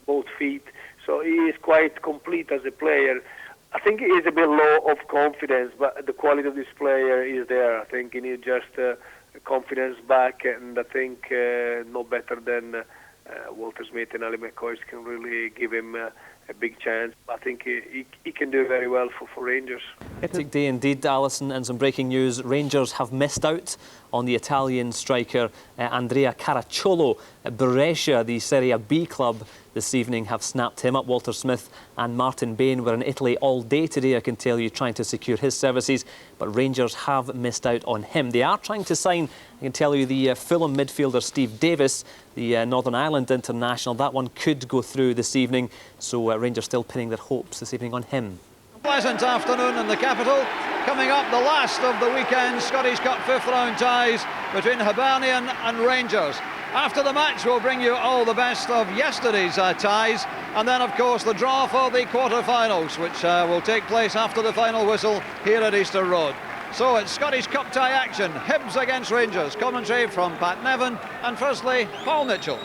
both feet. So he is quite complete as a player. I think he is a bit low of confidence, but the quality of this player is there. I think he needs just confidence back, and I think no better than Walter Smith and Ali McCoy can really give him a big chance. I think he can do very well for Rangers. Hectic day indeed, Alison, and some breaking news. Rangers have missed out on the Italian striker Andrea Caracciolo. Brescia, the Serie B club, this evening have snapped him up. Walter Smith and Martin Bain were in Italy all day today, I can tell you, trying to secure his services, but Rangers have missed out on him. They are trying to sign, I can tell you, the Fulham midfielder Steve Davis, the Northern Ireland international. That one could go through this evening, so Rangers still pinning their hopes this evening on him. Pleasant afternoon in the capital. Coming up, the last of the weekend's Scottish Cup fifth-round ties between Hibernian and Rangers. After the match, we'll bring you all the best of yesterday's ties, and then, of course, the draw for the quarter-finals, which will take place after the final whistle here at Easter Road. So it's Scottish Cup tie action, Hibs against Rangers. Commentary from Pat Nevin, and firstly, Paul Mitchell.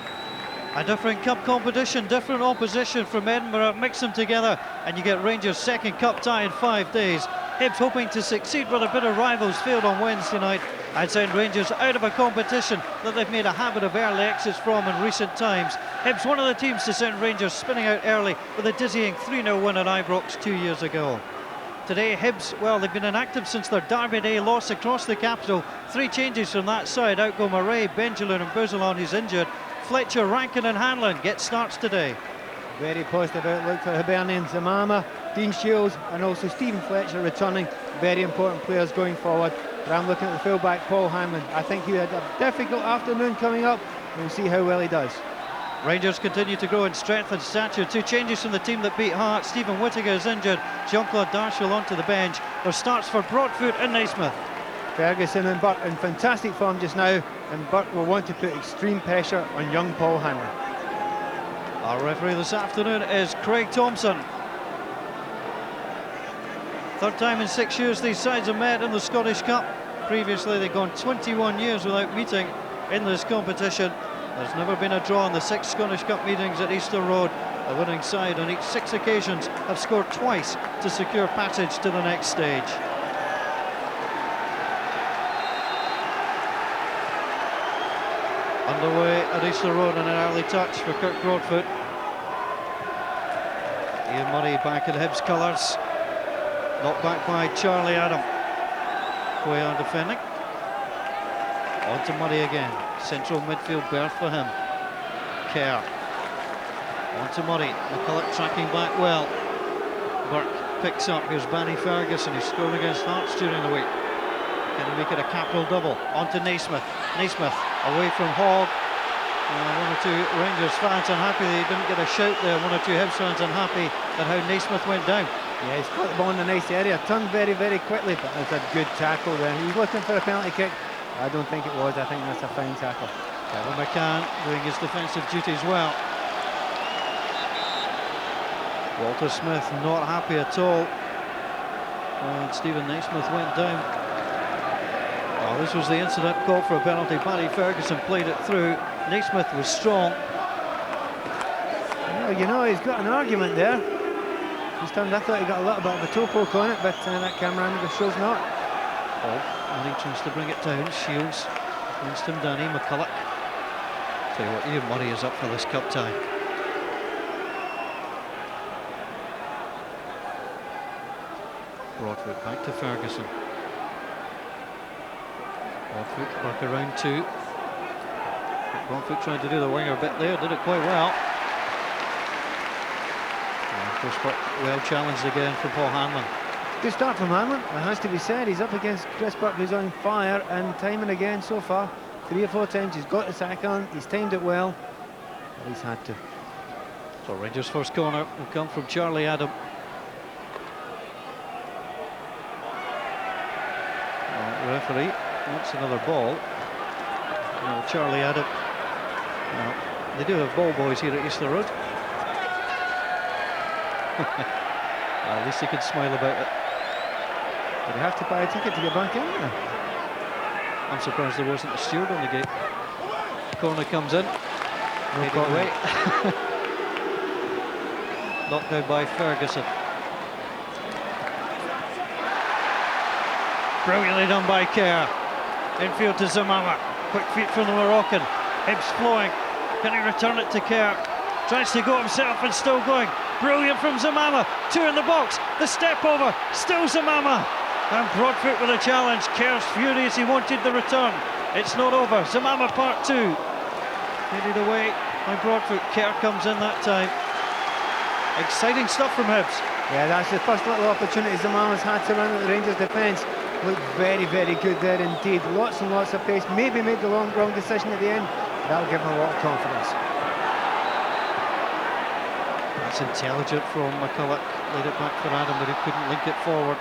A different cup competition, different opposition from Edinburgh. Mix them together and you get Rangers' second cup tie in 5 days. Hibs hoping to succeed, but a bit of rivals failed on Wednesday night and sent Rangers out of a competition that they've made a habit of early exits from in recent times. Hibs, one of the teams to send Rangers spinning out early with a dizzying 3-0 win at Ibrox 2 years ago. Today, Hibs, well, they've been inactive since their Derby Day loss across the capital. 3 changes from that side. Out go Murray, Benjamin and Buzzelon, who's injured. Fletcher, Rankin and Hanlon get starts today. Very positive outlook for Hibernian. Zamama, Dean Shields and also Stephen Fletcher returning. Very important players going forward. But I'm looking at the fullback Paul Hanlon. I think he had a difficult afternoon coming up. We'll see how well he does. Rangers continue to grow in strength and stature. 2 changes from the team that beat Hearts. Stephen Whittaker is injured. Jean-Claude Darchel onto the bench. There starts for Broadfoot and Naismith. Ferguson and Burke in fantastic form just now, and Burke will want to put extreme pressure on young Paul Hanlon. Our referee this afternoon is Craig Thompson. Third time in 6 years these sides have met in the Scottish Cup. Previously they've gone 21 years without meeting in this competition. There's never been a draw in the 6 Scottish Cup meetings at Easter Road. The winning side on each 6 occasions have scored twice to secure passage to the next stage. Underway at Easter Road and an early touch for Kirk Broadfoot. Ian Murray back in Hibs colours. Knocked back by Charlie Adam. Cuellar defending. On to Murray again. Central midfield berth for him. Kerr. On to Murray. McCulloch tracking back well. Burke picks up. Here's Barry Ferguson, who scored against Hearts during the week. Can he make it a capital double? On to Naismith. Naismith away from Hogg. 1 or 2 Rangers fans unhappy they didn't get a shout there. 1 or 2 Hibs fans unhappy at how Naismith went down. Yeah, he's got the ball in a nice area. Turned very, very quickly, but it's a good tackle there. He was looking for a penalty kick. I don't think it was. I think that's a fine tackle. Kevin McCann doing his defensive duties well. Walter Smith not happy at all. And Stephen Naismith went down. Well, this was the incident called for a penalty. Barry Ferguson played it through. Naismith was strong. Well, you know, he's got an argument there. This time I thought he got a little bit of a toe poke on it, but that camera angle shows not. And he tries to bring it down. Shields against him, Danny McCulloch. Tell you what, Ian Murray is up for this cup tie. Broadfoot back to Ferguson. Broadfoot work around 2. Broadfoot tried to do the winger bit there, did it quite well. And of course, well challenged again for Paul Hanlon. Good start from Hanlon, it has to be said. He's up against Chris Burke, who's on fire, and timing again so far. 3 or 4 times he's got the sack on, he's timed it well, but he's had to. So Rangers' first corner will come from Charlie Adam. Referee wants another ball. Well, Charlie Adam. Well, they do have ball boys here at Easter Road. At least he can smile about it. Did he have to buy a ticket to get back in there? I'm surprised there wasn't a steward on the gate. Corner comes in. No away. knocked down by Ferguson. Brilliantly done by Kerr. Infield to Zamama. Quick feet from the Moroccan. Hibbs flowing. Can he return it to Kerr? Tries to go himself and still going. Brilliant from Zamama. Two in the box. The step over. Still Zamama. And Broadfoot with a challenge. Kerr's furious. He wanted the return. It's not over. Zamama part two. Headed away by Broadfoot. Kerr comes in that time. Exciting stuff from Hibbs. Yeah, that's the first little opportunity Zamama's had to run at the Rangers defence. Looked very, very good there indeed. Lots and lots of pace. Maybe made the wrong decision at the end. That'll give him a lot of confidence. That's intelligent from McCulloch. Laid it back for Adam, but he couldn't link it forward.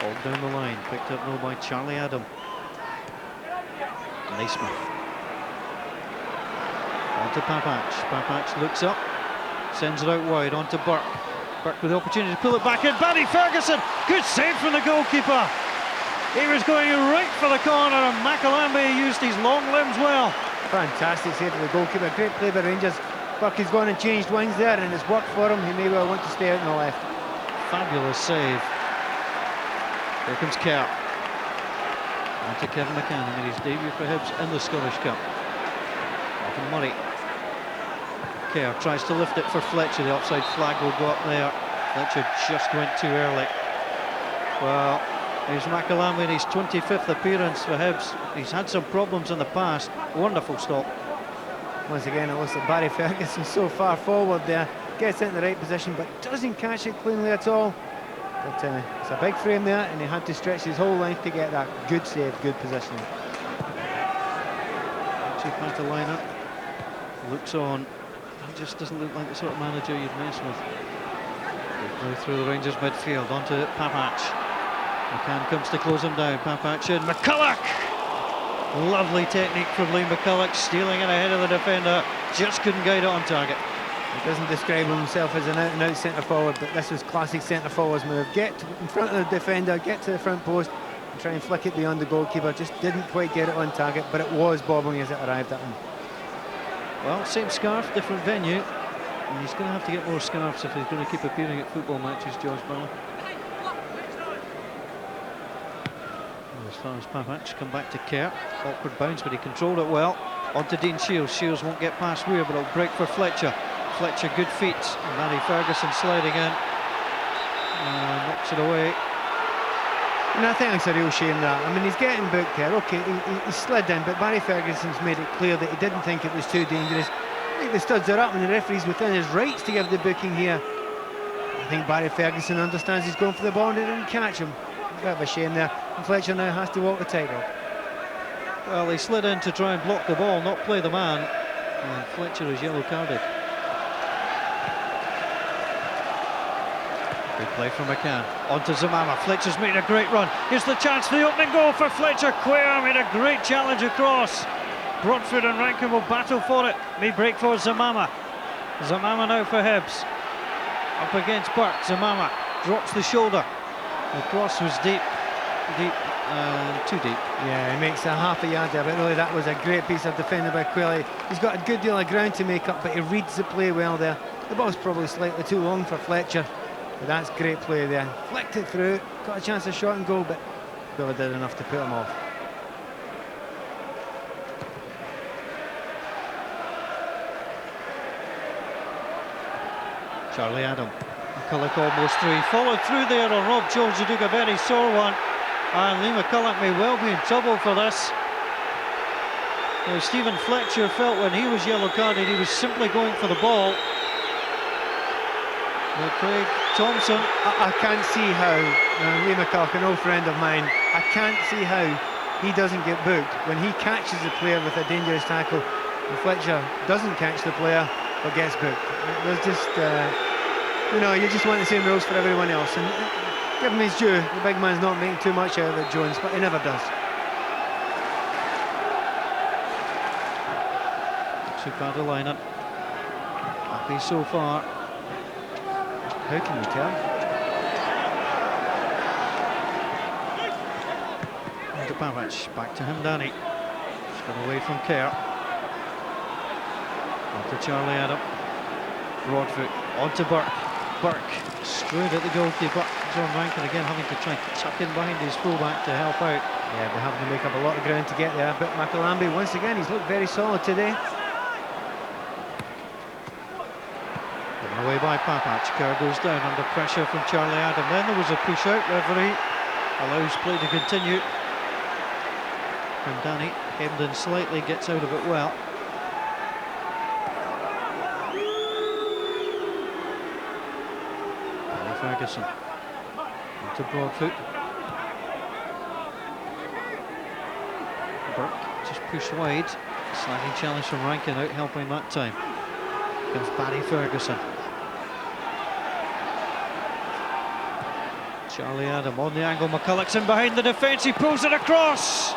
All down the line. Picked up now by Charlie Adam. Naismith. On to Papac. Papac looks up. Sends it out wide onto Burke. Burke with the opportunity to pull it back in. Barry Ferguson, good save from the goalkeeper. He was going right for the corner and McAlamby used his long limbs well. Fantastic save for the goalkeeper. Great play by Rangers. Burke has gone and changed wings there and it's worked for him. He may well want to stay out on the left. Fabulous save. Here comes Kerr. On to Kevin McCann, who made his debut for Hibs in the Scottish Cup. Off Murray. Kerr tries to lift it for Fletcher. The offside flag will go up there. Fletcher just went too early. Well, here's McAlamby in his 25th appearance for Hibs. He's had some problems in the past. Wonderful stop. Once again, it looks like Barry Ferguson so far forward there. Gets it in the right position, but doesn't catch it cleanly at all. But it's a big frame there, and he had to stretch his whole length to get that. Good save, good positioning. Cheap to line up. Looks on. He just doesn't look like the sort of manager you'd mess with. They go through the Rangers midfield onto Papac. McCann comes to close him down. Papac in. McCulloch! Lovely technique from Lee McCulloch, stealing it ahead of the defender. Just couldn't guide it on target. He doesn't describe himself as an out-and-out centre-forward, but this was classic centre-forwards move. Get in front of the defender, get to the front post, and try and flick it beyond the goalkeeper. Just didn't quite get it on target, but it was bobbling as it arrived at him. Well, same scarf, different venue. And he's going to have to get more scarves if he's going to keep appearing at football matches, George Ballard. As far as Papac, come back to Kerr. Awkward bounce, but he controlled it well. On to Dean Shields. Shields won't get past Weir, but it'll break for Fletcher. Fletcher, good feet. And Barry Ferguson sliding in. Knocks it away. And I think it's a real shame that. I mean, he's getting booked there. Okay, he slid in, but Barry Ferguson's made it clear that he didn't think it was too dangerous. I think the studs are up and the referee's within his rights to give the booking here. I think Barry Ferguson understands he's going for the ball and he didn't catch him. A bit of a shame there. And Fletcher now has to walk the tightrope. Well, he slid in to try and block the ball, not play the man. And Fletcher is yellow carded. Good play from McCann. On to Zamama. Fletcher's made a great run. Here's the chance for the opening goal for Fletcher. Quair made a great challenge across. Broadfoot and Rankin will battle for it. May break for Zamama. Zamama now for Hibs. Up against Burke. Zamama drops the shoulder. The cross was deep. Too deep. Yeah, he makes a half a yard there, but really that was a great piece of defending by Quayle. He's got a good deal of ground to make up, but he reads the play well there. The ball's probably slightly too long for Fletcher, but that's great play there. Flicked it through, got a chance of shot and goal, but Quayle did enough to put him off. Charlie Adam. McCulloch almost through. Followed through there on Rob Jones, who took a very sore one. And Lee McCulloch may well be in trouble for this. Now, Stephen Fletcher felt when he was yellow carded he was simply going for the ball. But Craig Thompson, I can't see how Lee McCulloch, an old friend of mine, I can't see how he doesn't get booked when he catches the player with a dangerous tackle and Fletcher doesn't catch the player but gets booked. There's just you just want the same rules for everyone else, and give him his due. The big man's not making too much out of it, Jones, but he never does. Chicago lineup. Happy so far. How can you tell? And to Papac, back to him, Danny. Just got away from Kerr. On to Charlie Adam. Broadfoot onto Burke. Burke straight at the goalkeeper. John Rankin again having to try and tuck in behind his fullback to help out. Yeah, they're having to make up a lot of ground to get there. But McAlamby, once again, he's looked very solid today. Given away by Papac. Kerr goes down under pressure from Charlie Adam. Then there was a push out. Referee allows play to continue. And Danny hemmed in slightly, gets out of it well. Ferguson into Broadfoot. Burke just pushed wide. Sliding challenge from Rankin out helping that time. Comes Barry Ferguson. Charlie Adam on the angle. McCulloch's in behind the defence. He pulls it across.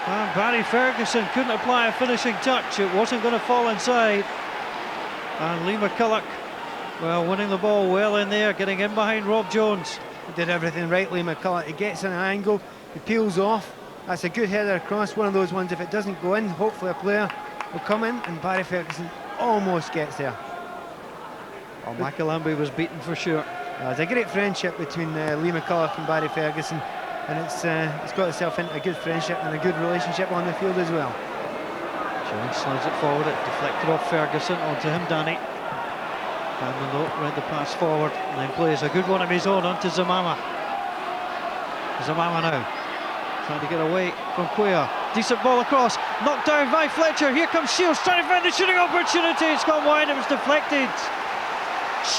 And Barry Ferguson couldn't apply a finishing touch. It wasn't going to fall inside. And Lee McCulloch, well, winning the ball well in there, getting in behind Rob Jones. He did everything right, Lee McCulloch. He gets an angle, he peels off. That's a good header across. One of those ones, if it doesn't go in, hopefully a player will come in, and Barry Ferguson almost gets there. Well, McAlamby was beaten for sure. There's a great friendship between Lee McCulloch and Barry Ferguson, and it's got itself into a good friendship and a good relationship on the field as well. Jones slides it forward, it deflected off Ferguson, onto him Danny. Cameron though read the pass forward and then plays a good one of his own onto Zamama. Zamama now trying to get away from Cuellar. Decent ball across, knocked down by Fletcher. Here comes Shields trying to find the shooting opportunity. It's gone wide, it was deflected.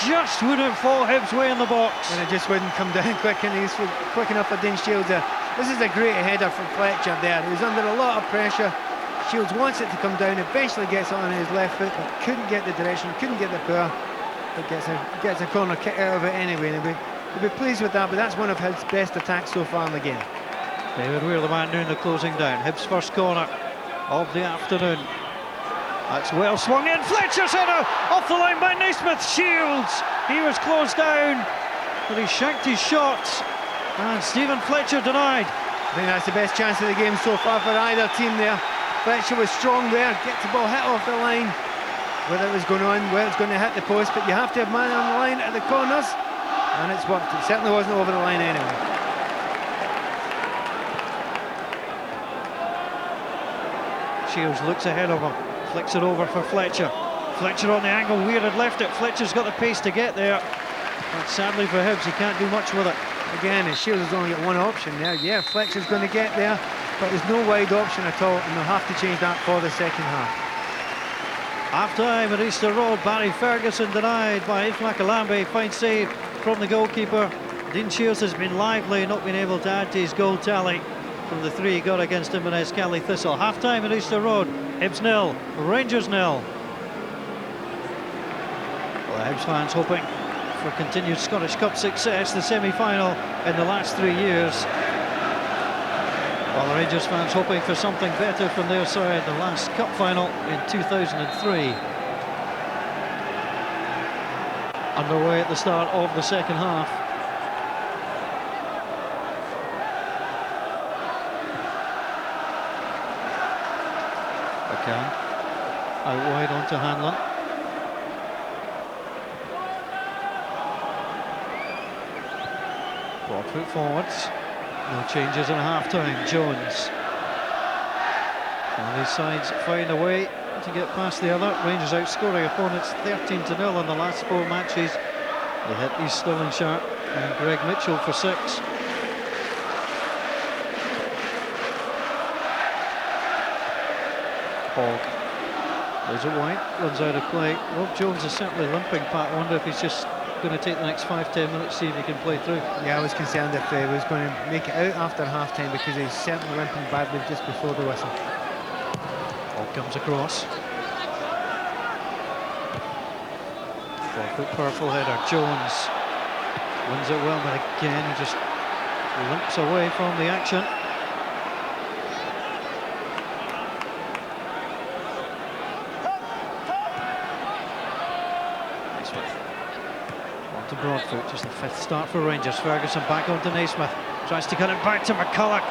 Just wouldn't fall Hibs' way in the box. And it just wouldn't come down quick enough for Dean Shields there. This is a great header from Fletcher there. He was under a lot of pressure. Shields wants it to come down, eventually gets it on his left foot, but couldn't get the direction, couldn't get the power. But gets a corner kick out of it anyway, and he'll be pleased with that, but that's one of his best attacks so far in the game. David Weir, the man doing the closing down. Hibs' first corner of the afternoon. That's well swung in. Fletcher's header off the line by Naismith. Shields, he was closed down, but he shanked his shots, and Stephen Fletcher denied. I think that's the best chance of the game so far for either team there. Fletcher was strong there, gets the ball hit off the line. Whether it was going on, whether it's going to hit the post, but you have to have man on the line at the corners, and it's worked. It certainly wasn't over the line anyway. Shields looks ahead of him, flicks it over for Fletcher. Fletcher on the angle, Weir had left it. Fletcher's got the pace to get there, but sadly for Hibs, he can't do much with it. Again, Shields has only got one option there. Yeah, Fletcher's going to get there, but there's no wide option at all, and they'll have to change that for the second half. Half time at Easter Road, Barry Ferguson denied by If McAlamby. Fine save from the goalkeeper. Dean Shields has been lively, not been able to add to his goal tally from the three he got against Inverness Cali Thistle. Half time at Easter Road, Hibs 0, Rangers 0. Well, the Hibs fans hoping for continued Scottish Cup success, the semi-final in the last 3 years. While the Rangers fans hoping for something better from their side, the last cup final in 2003. Underway at the start of the second half. McCann out wide onto Hanlon. Broadfoot forwards. No changes in half-time. Jones. And these sides find a way to get past the other. Rangers outscoring opponents 13-0 in the last 4 matches. They hit East Stirling Sharp and Greg Mitchell for 6. Hogg plays it wide, runs out of play. Rob Jones is certainly limping, Pat. I wonder if he's just going to take the next 5-10 minutes, see if he can play through. Yeah, I was concerned if he was going to make it out after half-time, because he's certainly limping badly just before the whistle. Hogg comes across. 4-foot purple header. Jones wins it well, but again he just limps away from the action. Broadfoot, just the 5th start for Rangers. Ferguson back on to Naismith, tries to cut it back to McCulloch.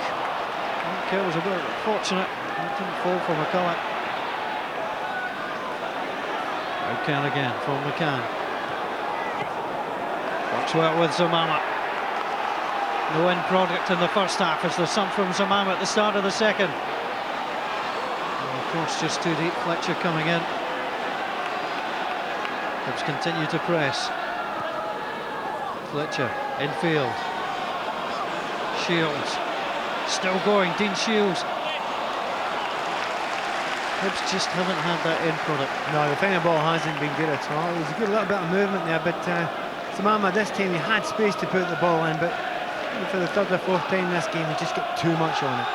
Kill was a bit fortunate, it didn't fall for McCulloch. Can again from McCann. Works well with Zamama. No end product in the first half as there's some from Zamama at the start of the second. And of course, just too deep. Fletcher coming in. Hibs continue to press. Fletcher infield. Shields still going. Dean Shields. Hibs just haven't had that end product. No, the final ball hasn't been good at all. There's a good little bit of movement there, but Zamama this time he had space to put the ball in, but for the third or fourth time this game he just got too much on it.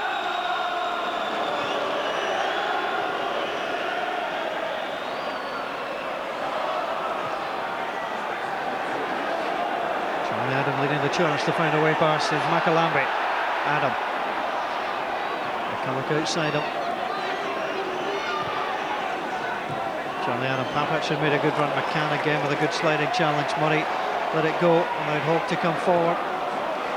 Charlie Adam leading the charge to find a way past is Makalambi. Adam. McCulloch outside him. Charlie Adam. Papac had made a good run. McCann again with a good sliding challenge. Murray let it go, allowed Hope to come forward.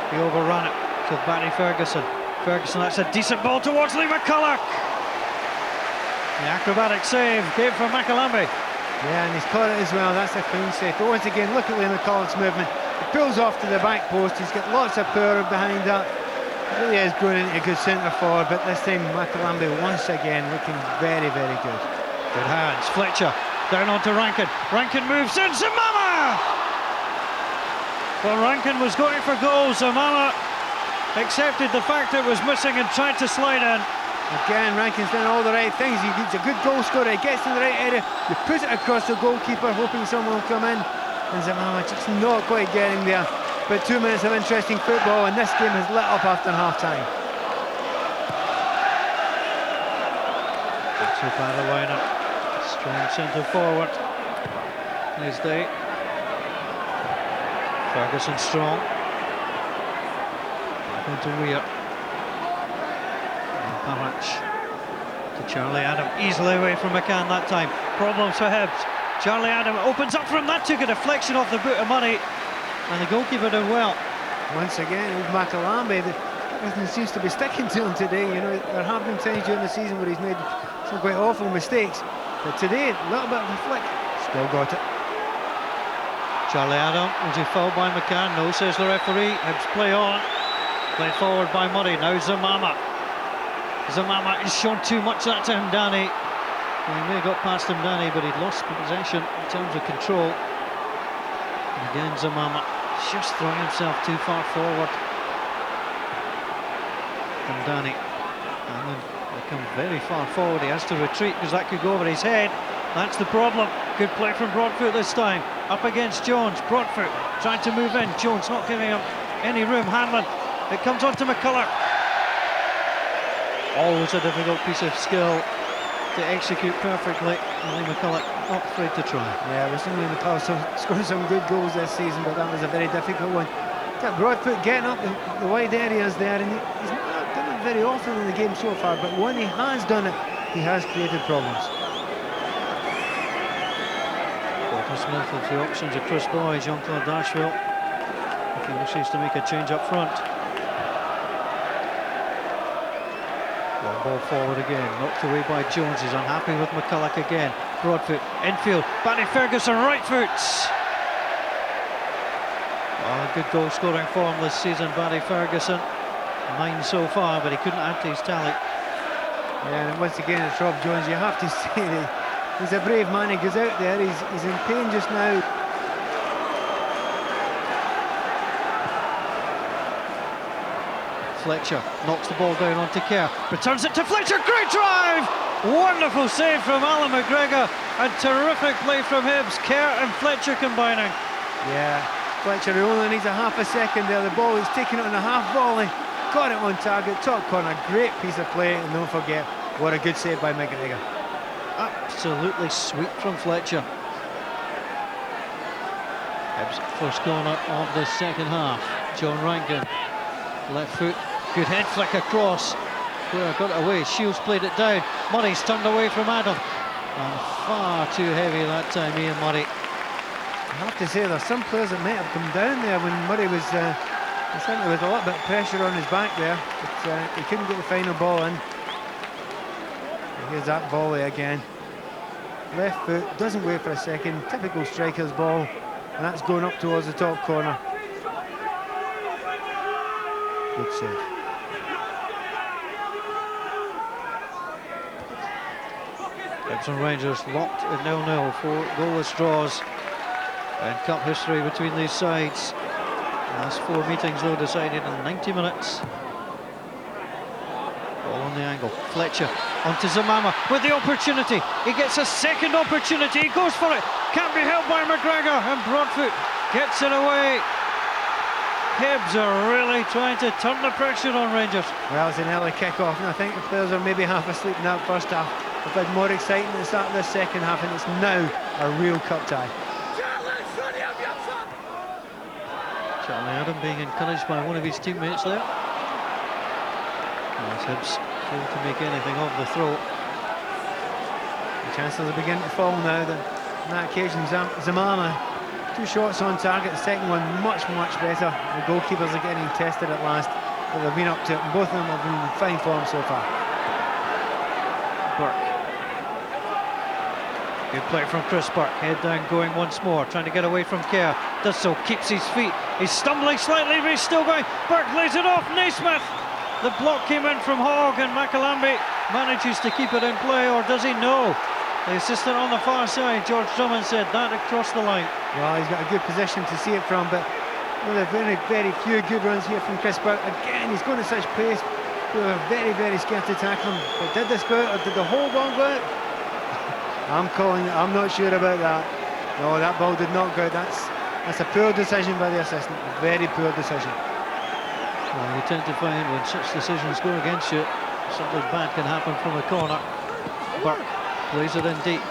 He overran it to Barry Ferguson. Ferguson, that's a decent ball towards Lee McCulloch. The acrobatic save came from Makalambi. Yeah, and he's caught it as well. That's a clean save. But once again, look at Lee McCulloch's movement. He pulls off to the back post. He's got lots of power behind that. He really is growing into a good centre forward, but this time Makalambi once again looking very, very good. Good hands. Fletcher down onto Rankin. Rankin moves in. Zamama! Well, Rankin was going for goals. Zamama accepted the fact it was missing and tried to slide in. Again, Rankin's done all the right things. He's a good goal scorer. He gets in the right area. You put it across the goalkeeper, hoping someone will come in. And Zamama just not quite getting there. But 2 minutes of interesting football, and this game has lit up after half-time. So far the lineup. Strong centre forward. Nice day. Ferguson strong. Back onto Weir. And Papac to Charlie Adam. Easily away from McCann that time. Problems for Hibs. Charlie Adam opens up from that, took a deflection off the boot of Murray. And the goalkeeper did well. Once again, with Makalambi, everything seems to be sticking to him today. You know, there have been times during the season where he's made some quite awful mistakes. But today, a little bit of a flick. Still got it. Charlie Adam, was he fouled by McCann? No, says the referee. Hibs play on. Played forward by Murray. Now Zamama. Zamama has shown too much that time, Danny. Well, he may have got past him, Danny, but he'd lost possession in terms of control. And again, Zamama just throwing himself too far forward. And Danny. And then they come very far forward. He has to retreat because that could go over his head. That's the problem. Good play from Broadfoot this time. Up against Jones. Broadfoot trying to move in. Jones not giving him any room. Hanlon. It comes on to McCulloch. Always a difficult piece of skill to execute perfectly. Lee McCulloch not afraid to try. Yeah, we've seen Lee McCulloch scoring some good goals this season, but that was a very difficult one. Got Broadfoot getting up the wide areas there, and he's not done it very often in the game so far, but when he has done it, he has created problems. Smith with the options of Chris Boy, Jean-Claude Dashville, if he wishes to make a change up front. Long ball forward again, knocked away by Jones. He's unhappy with McCulloch again. Broadfoot, infield, Barry Ferguson, right foot. Well, a good goal scoring form this season, Barry Ferguson. 9 so far, but he couldn't add to his tally. Yeah, and once again it's Rob Jones. You have to say that he's a brave man. He goes out there, he's in pain just now. Fletcher knocks the ball down onto Kerr, returns it to Fletcher, great drive! Wonderful save from Alan McGregor, and terrific play from Hibs. Kerr and Fletcher combining. Yeah, Fletcher only needs a half a second there. The ball, he's taken it on a half volley, got it on target, top corner, great piece of play, and don't forget, what a good save by McGregor. Absolutely sweet from Fletcher. Hibs first corner of the second half. John Rankin, left foot, good head flick across. Where got it away, Shields played it down. Murray's turned away from Adam. And far too heavy that time, Ian Murray. I have to say, there's some players that might have come down there when Murray was, certainly with a little bit of pressure on his back there, but he couldn't get the final ball in. And here's that volley again. left foot, doesn't wait for a second, typical striker's ball, and that's going up towards the top corner. Good save. Hibs and Rangers locked at 0-0, 4 goalless draws in cup history between these sides. Last 4 meetings though decided in 90 minutes. Ball on the angle, Fletcher onto Zamama with the opportunity. He gets a second opportunity, he goes for it, can't be held by McGregor, and Broadfoot gets it away. Hibs are really trying to turn the pressure on Rangers. Well, it's an early kick-off, and I think the players are maybe half asleep in that first half. They've had more excitement at the start of this second half, and it's now a real cup tie. Charlie Adam being encouraged by one of his teammates there. As Hibs fail to make anything of the throw. The chances are beginning to fall now. On that occasion, Zamama, 2 shots on target, the second one much better. The goalkeepers are getting tested at last, but they've been up to it, and both of them have been in fine form so far. Burke. Good play from Chris Burke, head down going once more, trying to get away from Kerr. Does so, keeps his feet, he's stumbling slightly, but he's still going. Burke lays it off, Naismith. The block came in from Hogg, and McAlamby manages to keep it in play, or does he? No. The assistant on the far side, George Drummond, said that across the line. Well, he's got a good position to see it from, but there are very few good runs here from Chris Burke. Again, he's going at such pace. They were very scared to tackle him. But did this go out, or did the whole ball go out? I'm calling it, I'm not sure about that. No, that ball did not go out. That's a poor decision by the assistant, a very poor decision. Well, you tend to find when such decisions go against you, something bad can happen from the corner. Burke plays it in deep.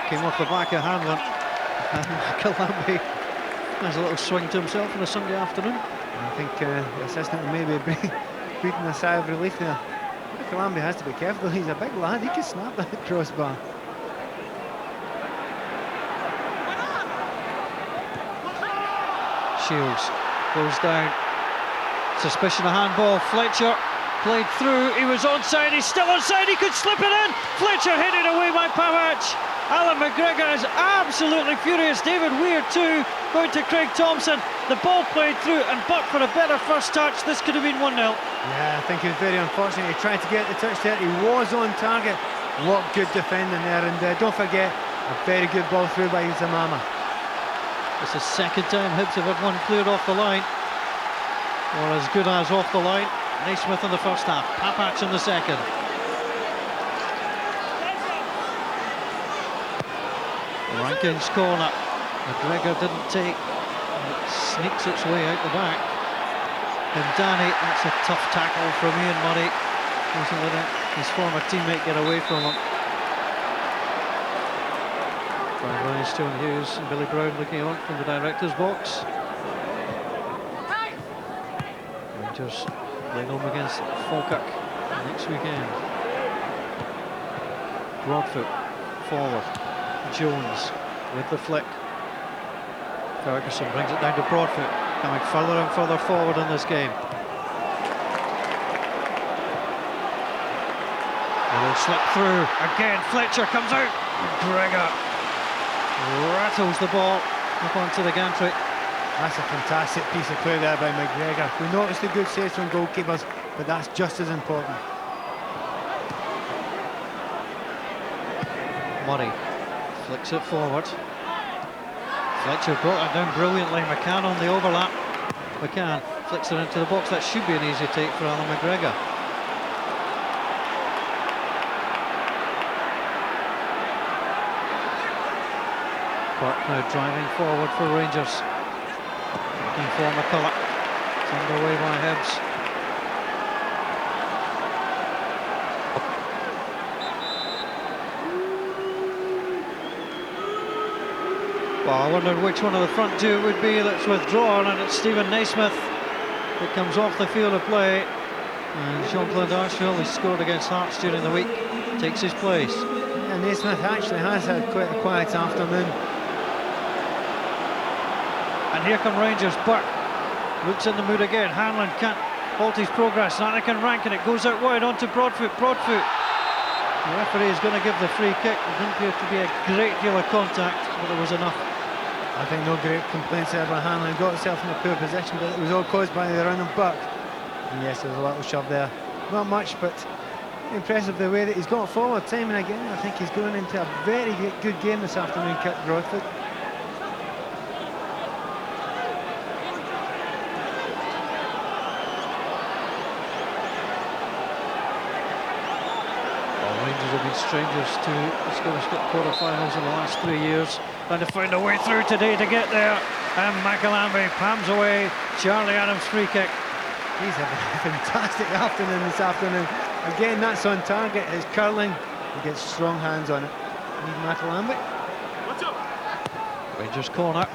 Came off the back of Hanlon. And McAlamby has a little swing to himself on a Sunday afternoon. I think the assistant will maybe breathing a sigh of relief there. McAlamby has to be careful, he's a big lad, he could snap that crossbar. Shields goes down. Suspicion of handball. Fletcher played through. He was onside. He's still onside. He could slip it in. Fletcher headed away by Pavach. Alan McGregor is absolutely furious. David Weir too. Going to Craig Thompson. The ball played through, and but for a better first touch, this could have been 1-0. Yeah, I think it was very unfortunate. He tried to get the touch there. He was on target. What good defending there. And don't forget, a very good ball through by Zamama. It's the second time Hibs have had one cleared off the line, or as good as off the line. Naismith in the first half, Papach in the second. Rankin's corner, McGregor didn't take, and it sneaks its way out the back. And Danny, that's a tough tackle from Ian Murray. Wasn't letting his former teammate get away from him. Ryan Stone Hughes and Billy Brown looking on from the director's box. Rangers playing home against Falkirk next weekend. Broadfoot forward. Jones with the flick. Ferguson brings it down to Broadfoot, coming further and further forward in this game. A little slip through. Again, Fletcher comes out. McGregor rattles the ball up onto the gantry. That's a fantastic piece of play there by McGregor. We noticed the good saves from goalkeepers, but that's just as important. Murray flicks it forward. Fletcher brought it down brilliantly. McCann on the overlap. McCann flicks it into the box. That should be an easy take for Alan McGregor. Burke now driving forward for Rangers. Looking for McCulloch. It's underway by Hibs. Well, I wondered which one of the front two it would be that's withdrawn, and it's Stephen Naismith that comes off the field of play. And Jean-Claude Archfield, he scored against Hearts during the week, takes his place. Yeah, Naismith actually has had quite a quiet afternoon. And here come Rangers. Burke looks in the mood again. Hanlon can't halt his progress. Now they can rank, and it goes out wide onto Broadfoot. Broadfoot The referee is going to give the free kick. There didn't appear to be a great deal of contact, but there was enough. I think no great complaints there by Hanlon. Got himself in a poor position, but it was all caused by the run and buck. And yes, there was a little shove there. Not much, but impressive the way that he's got forward time and again. I think he's going into a very good game this afternoon, Kit Broadfoot. Rangers have been strangers to the Scottish Cup quarter-finals in the last 3 years. Trying to find a way through today to get there. And McAlamby palms away. Charlie Adams free kick. He's having a fantastic afternoon this afternoon. Again, that's on target. It's curling. He gets strong hands on it. Need McAlamby. Rangers corner.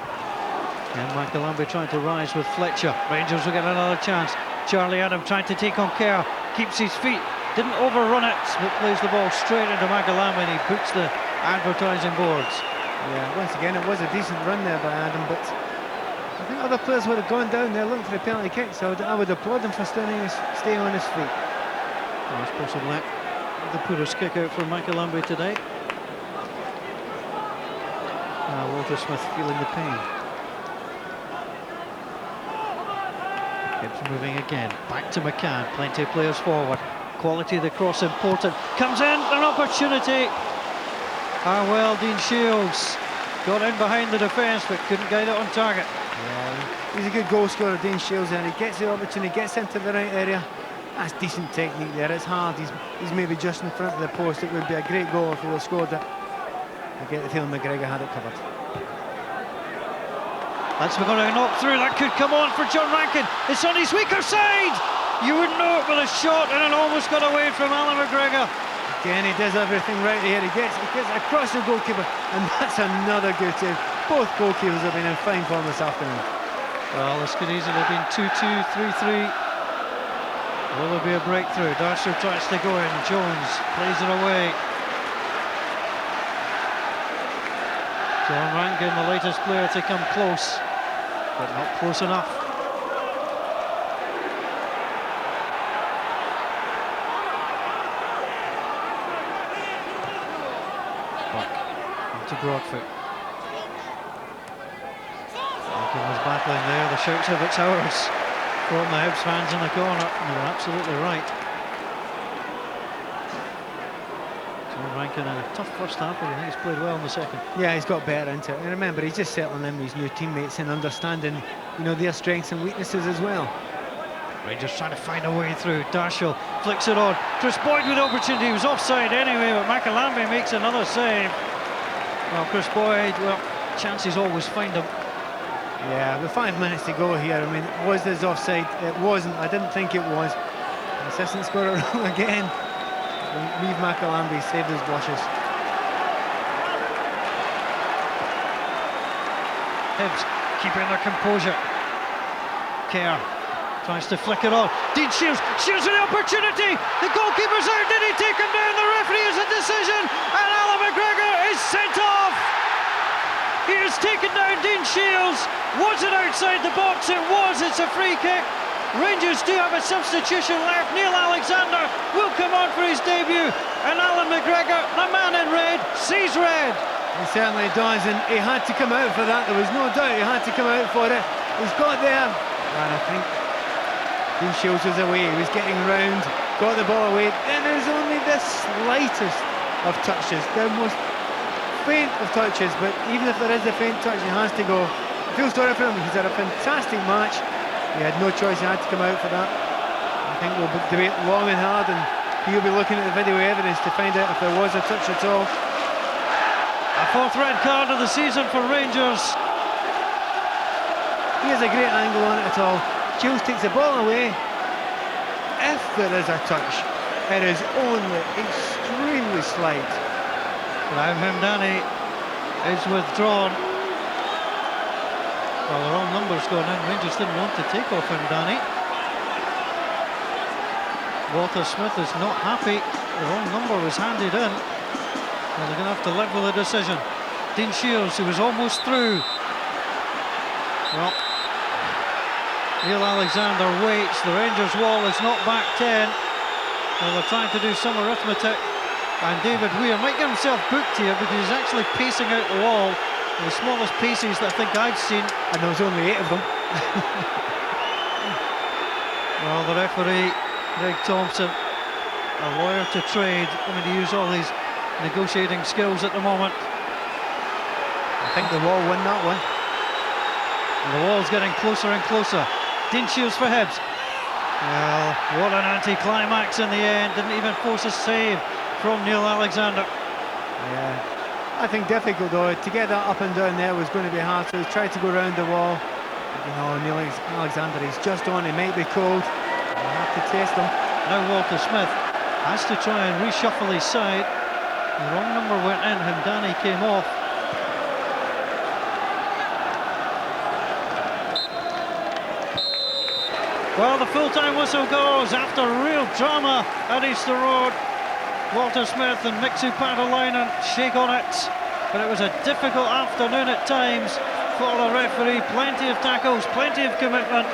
And McAlamby trying to rise with Fletcher. Rangers will get another chance. Charlie Adams trying to take on Kerr. Keeps his feet. Didn't overrun it, but plays the ball straight into McAlamby and he boots the advertising boards. Yeah, once again, it was a decent run there by Adam, but I think other players would have gone down there looking for a penalty kick, so I would applaud them for staying on his feet. That's possibly the poorest kick out for McAlamby today. Walter Smith feeling the pain. Hibs moving again, back to McCann, plenty of players forward. Quality of the cross important. Comes in, an opportunity. Well, Dean Shields got in behind the defence but couldn't get it on target. Yeah, he's a good goal scorer, Dean Shields, and he gets the opportunity, gets into the right area. That's decent technique there. It's hard. He's maybe just in front of the post. It would be a great goal if he would have scored it. I get the feeling McGregor had it covered. That's going to knock through. That could come on for John Rankin. It's on his weaker side. You wouldn't know it with a shot, and it almost got away from Alan McGregor. Again, he does everything right here. He gets across the goalkeeper, and that's another good save. Both goalkeepers have been in fine form this afternoon. Well, this could easily have been 2-2, 3-3. Will there be a breakthrough? Darcy tries to go in. Jones plays it away. John Rankin, the latest player to come close, but not close enough. To Broadfoot. Rankin was battling there, the shouts of it's ours from the Hibs fans in the corner, and they were absolutely right. John Rankin in a tough first half, but I think he's played well in the second. Yeah, he's got better into it, and remember, he's just settling in with his new teammates and understanding, you know, their strengths and weaknesses as well. Rangers trying to find a way through. Darshall flicks it on. Chris Boyd with the opportunity, he was offside anyway, but McAlamby makes another save. Well, Chris Boyd, well, chances always find him. Yeah, with 5 minutes to go here, I mean, was this offside? It wasn't. I didn't think it was. The assistant's got it wrong again. Leave McAlamby, saved his blushes. Hibs keeping their composure. Kerr tries to flick it on. Dean Shields shoots an opportunity. The goalkeeper's out. Did he take him down? The referee has a decision, and Alan McGregor is sent off. He has taken down Dean Shields. Was it outside the box? It was. It's a free kick. Rangers do have a substitution left. Neil Alexander will come on for his debut, and Alan McGregor, the man in red, sees red. He certainly does, and he had to come out for that. There was no doubt he had to come out for it. He's got there, and I think Dean Shields was away. He was getting round, got the ball away, and there's only the slightest of touches, the most faint of touches, but even if there is a faint touch, he has to go. I feel sorry for him. He's had a fantastic match. He had no choice, he had to come out for that. I think we'll debate long and hard, and he'll be looking at the video evidence to find out if there was a touch at all. A fourth red card of the season for Rangers. He has a great angle on it at all. Shields takes the ball away. If there is a touch, it is only extremely slight. Now Hamdani is withdrawn. Well, the wrong number's gone in. Rangers didn't want to take off Hamdani. Walter Smith is not happy. The wrong number was handed in. Well, they're going to have to live with the decision. Dean Shields, who was almost through. Well, Neil Alexander waits. The Rangers wall is not back 10. Well, they're trying to do some arithmetic. And David Weir might get himself booked here because he's actually pacing out the wall. The smallest paces that I think I've seen. And there was only 8 of them. Well, the referee, Greg Thompson, a lawyer to trade, having to use all his negotiating skills at the moment. I think the wall won that one. And the wall's getting closer and closer. Dean Shields for Hibs. Well, what an anti-climax in the end. Didn't even force a save from Neil Alexander. Yeah, I think difficult though. To get that up and down there was going to be hard. So he's tried to go around the wall. You know, Neil Alexander, he's just on. He might be cold. We'll have to test him. Now Walter Smith has to try and reshuffle his side. The wrong number went in. Hamdani came off. Well, the full-time whistle goes after real drama at Easter Road. Walter Smith and Mixu Padalainen shake on it, but it was a difficult afternoon at times for the referee. Plenty of tackles, plenty of commitment,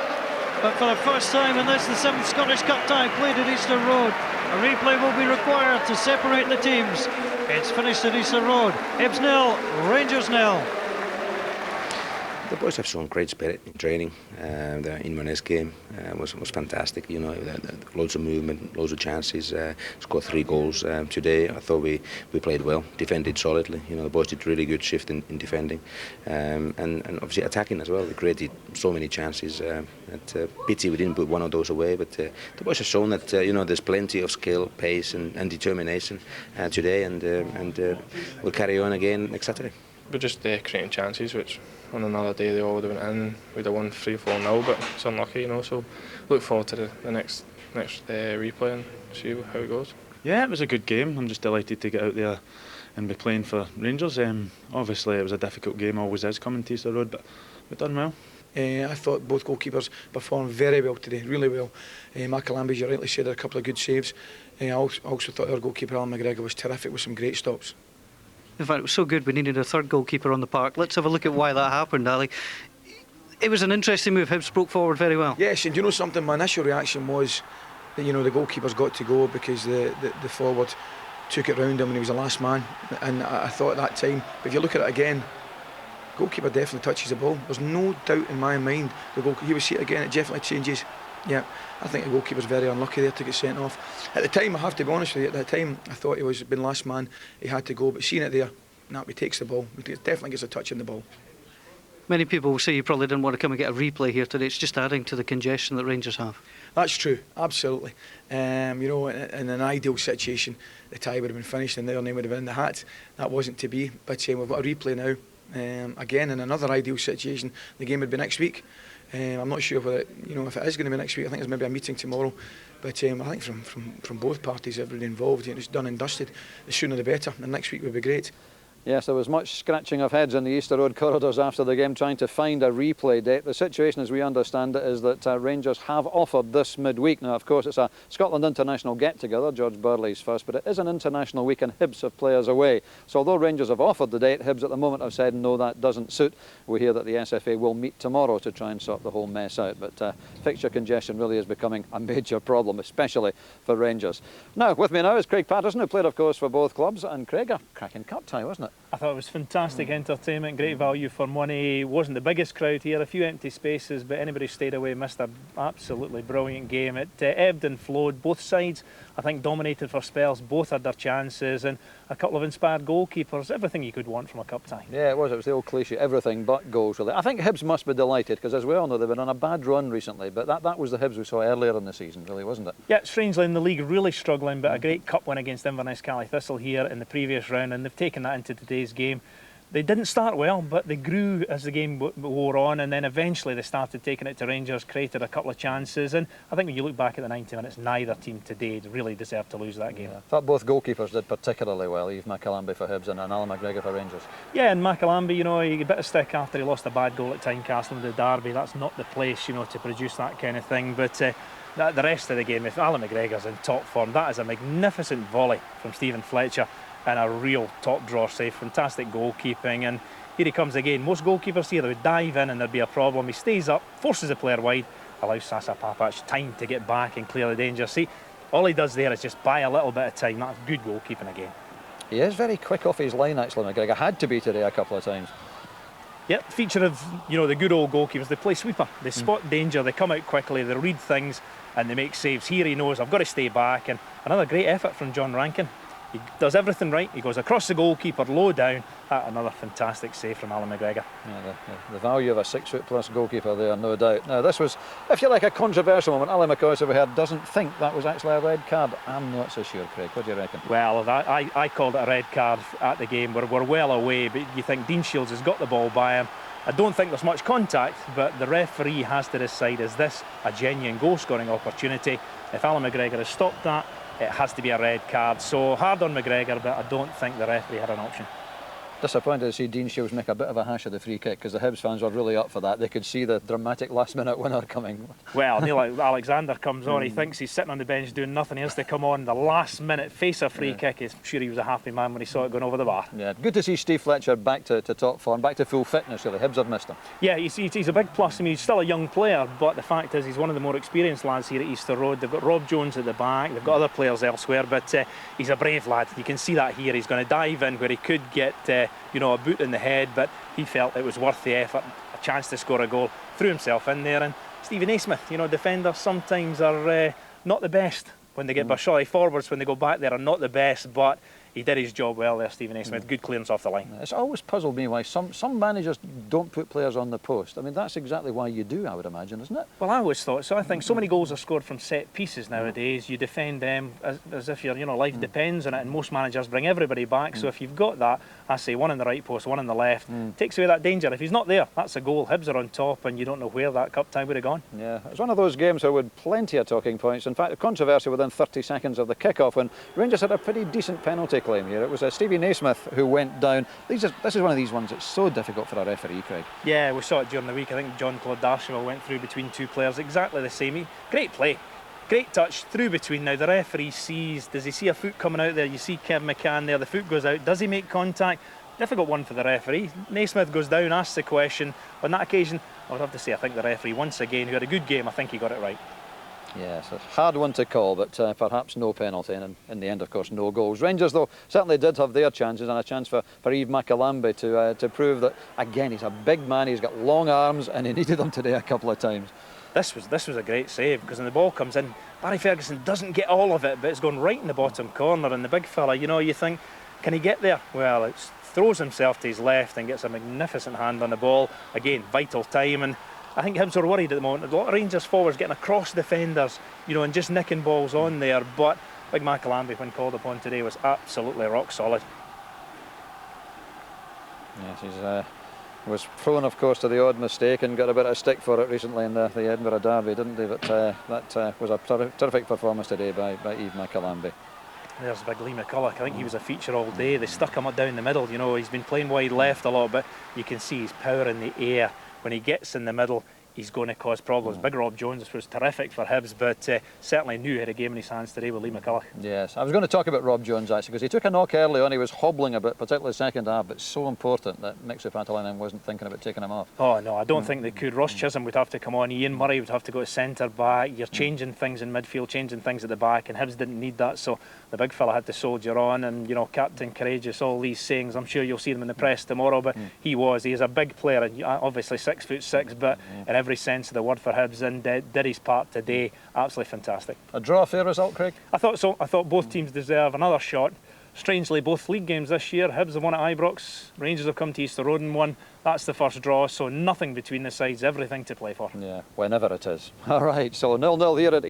but for the first time in this, the 7th Scottish Cup tie played at Easter Road, a replay will be required to separate the teams. It's finished at Easter Road. Hibs 0, Rangers 0. The boys have shown great spirit in training. The Inverness game was fantastic. You know, loads of movement, loads of chances. Scored 3 goals today. I thought we played well, defended solidly. You know, the boys did really good shift in defending, and obviously attacking as well. We created so many chances. Pity we didn't put one of those away. But the boys have shown that you know, there's plenty of skill, pace, and determination today, and we'll carry on again next Saturday. We're just creating chances, which on another day they all would have went in. We'd have won 3-4-0, but it's unlucky, you know. So look forward to the next replay and see how it goes. Yeah, it was a good game. I'm just delighted to get out there and be playing for Rangers. Obviously, it was a difficult game, always is coming to Easter Road, but we've done well. I thought both goalkeepers performed very well today, really well. Macalambi, as you rightly said, had a couple of good saves. I also thought our goalkeeper Alan McGregor was terrific with some great stops. In fact, it was so good we needed a third goalkeeper on the park. Let's have a look at why that happened, Ali. It was an interesting move. Hibs broke forward very well. Yes, and you know something, my initial reaction was that, you know, the goalkeeper's got to go because the forward took it round him and he was the last man. And I thought at that time, but if you look at it again, goalkeeper definitely touches the ball. There's no doubt in my mind you will see it again, it definitely changes. Yeah, I think the goalkeeper's very unlucky there to get sent off. At the time, I have to be honest with you, at that time I thought he was been last man, he had to go, but seeing it there, he takes the ball, he definitely gets a touch in the ball. Many people will say you probably didn't want to come and get a replay here today. It's just adding to the congestion that Rangers have. That's true, absolutely. You know, in an ideal situation, the tie would have been finished and their name would have been in the hat. That wasn't to be, but we've got a replay now. Again, in another ideal situation, the game would be next week. I'm not sure whether if it is going to be next week. I think there's maybe a meeting tomorrow, but I think from both parties, everybody involved, it's done and dusted. The sooner the better, and next week would be great. Yes, there was much scratching of heads in the Easter Road corridors after the game trying to find a replay date. The situation, as we understand it, is that Rangers have offered this midweek. Now, of course, it's a Scotland international get-together, George Burley's first, but it is an international week and Hibs have players away. So although Rangers have offered the date, Hibs at the moment have said no, that doesn't suit. We hear that the SFA will meet tomorrow to try and sort the whole mess out. But fixture congestion really is becoming a major problem, especially for Rangers. Now, with me now is Craig Patterson, who played, of course, for both clubs. And Craig, a cracking cup tie, wasn't it? I thought it was fantastic entertainment, great value for money. Wasn't the biggest crowd here, a few empty spaces, but anybody who stayed away missed an absolutely brilliant game. It ebbed and flowed. Both sides, I think, dominated for spells. Both had their chances and a couple of inspired goalkeepers. Everything you could want from a cup tie. Yeah, it was. It was the old cliche, everything but goals, really. I think Hibs must be delighted because, as we all know, they've been on a bad run recently, but that was the Hibs we saw earlier in the season, really, wasn't it? Yeah, strangely in the league, really struggling, but a great cup win against Inverness Cally Thistle here in the previous round, and they've taken that into today's game. They didn't start well, but they grew as the game wore on, and then eventually they started taking it to Rangers, created a couple of chances, and I think when you look back at the 90 minutes, neither team today really deserved to lose that game. Yeah. I thought both goalkeepers did particularly well, Yves Macalambi for Hibs and Alan McGregor for Rangers. Yeah, and Macalambi, he got a bit of stick after he lost a bad goal at Tynecastle in the derby. That's not the place, to produce that kind of thing, but the rest of the game, if Alan McGregor's in top form, that is a magnificent volley from Stephen Fletcher and a real top drawer save, fantastic goalkeeping, and here he comes again. Most goalkeepers here, they would dive in and there'd be a problem. He stays up, forces the player wide, allows Sasa Papac time to get back and clear the danger. See, All he does there is just buy a little bit of time. That's good goalkeeping again. He is very quick off his line, actually, McGregor. Had to be today a couple of times. Yep, feature of, you know, the good old goalkeepers. They play sweeper. They spot danger, they come out quickly, they read things, and they make saves. Here he knows, I've got to stay back. And another great effort from John Rankin. He does everything right. He goes across the goalkeeper, low down. Another fantastic save from Alan McGregor. Yeah, the value of a 6-foot-plus goalkeeper there, no doubt. Now, this was, if you like, a controversial moment. Alan McCoy, over here, doesn't think that was actually a red card. I'm not so sure, Craig. What do you reckon? Well, I called it a red card at the game. We're well away, but you think Dean Shields has got the ball by him. I don't think there's much contact, but the referee has to decide, is this a genuine goal-scoring opportunity? If Alan McGregor has stopped that, it has to be a red card. So hard on McGregor, but I don't think the referee had an option. Disappointed to see Dean Shields make a bit of a hash of the free kick, because the Hibs fans were really up for that. They could see the dramatic last-minute winner coming. Well, Neil Alexander comes on. He thinks he's sitting on the bench doing nothing. He has to come on the last minute, face a free kick. I'm sure he was a happy man when he saw it going over the bar. Yeah, good to see Steve Fletcher back to top form, back to full fitness. Really, Hibs have missed him. Yeah, he's a big plus. I mean, he's still a young player, but the fact is he's one of the more experienced lads here at Easter Road. They've got Rob Jones at the back. They've got other players elsewhere, but he's a brave lad. You can see that here. He's going to dive in where he could get, you know, a boot in the head, but he felt it was worth the effort, a chance to score a goal, threw himself in there. And Stephen Naismith, you know, defenders sometimes are not the best when they get surely forwards when they go back there are not the best, but he did his job well there, Stephen Naismith. Good clearance off the line. It's always puzzled me why some managers don't put players on the post. I mean, that's exactly why you do, I would imagine, isn't it? Well, I always thought so. I think so many goals are scored from set pieces nowadays. You defend them as if your life depends on it, and most managers bring everybody back. So if you've got that, I say one in the right post, one in the left, takes away that danger. If he's not there, that's a goal. Hibs are on top, and you don't know where that cup tie would have gone. Yeah, it was one of those games where with plenty of talking points. In fact, a controversy within 30 seconds of the kick-off when Rangers had a pretty decent penalty claim here. It was Stevie Naismith who went down. This is one of these ones that's so difficult for a referee, Craig. Yeah, we saw it during the week. I think John-Claude Darcheville went through between two players, exactly the same. Great play, great touch through between. Now the referee sees, does he see a foot coming out there? You see Kev McCann there, the foot goes out. Does he make contact? Difficult one for the referee. Naismith goes down, asks the question. On that occasion, I would have to say, I think the referee, once again, who had a good game, I think he got it right. Yes, a hard one to call, but perhaps no penalty, and in the end, of course, no goals. Rangers, though, certainly did have their chances, and a chance for Yves Macalambi to prove that, again, he's a big man, he's got long arms, and he needed them today a couple of times. This was a great save, because when the ball comes in, Barry Ferguson doesn't get all of it, but it's going right in the bottom corner, and the big fella, you think, can he get there? Well, it throws himself to his left and gets a magnificent hand on the ball. Again, vital time, and I think Hibs are worried at the moment. A lot of Rangers forwards getting across defenders, and just nicking balls on there. But Big Macalambi, when called upon today, was absolutely rock solid. Yes, he was prone, of course, to the odd mistake and got a bit of stick for it recently in the Edinburgh Derby, didn't he? But that was a terrific performance today by Yves Macalambi. There's big Lee McCulloch. I think he was a feature all day. They stuck him down the middle. He's been playing wide left a lot, but you can see his power in the air. When he gets in the middle, he's going to cause problems. Big Rob Jones was terrific for Hibs, but certainly knew he had a game in his hands today with Lee McCulloch. Yes, I was going to talk about Rob Jones actually, because he took a knock early on. He was hobbling a bit, particularly second half, but so important that Mixu Patalainen wasn't thinking about taking him off. Oh no, I don't think they could. Ross Chisholm would have to come on. Ian Murray would have to go to centre back. You're changing things in midfield, changing things at the back, and Hibs didn't need that, so the big fella had to soldier on. And Captain Courageous, all these sayings, I'm sure you'll see them in the press tomorrow, but he is a big player, obviously 6'6", but in every sense of the word for Hibs, and did his part today. Absolutely fantastic. A draw, fair result, Craig? I thought so. I thought both teams deserve another shot. Strangely, both league games this year, Hibs have won at Ibrox, Rangers have come to Easter Road and won. That's the first draw, so nothing between the sides, everything to play for. Yeah, whenever it is. All right, so 0-0 here at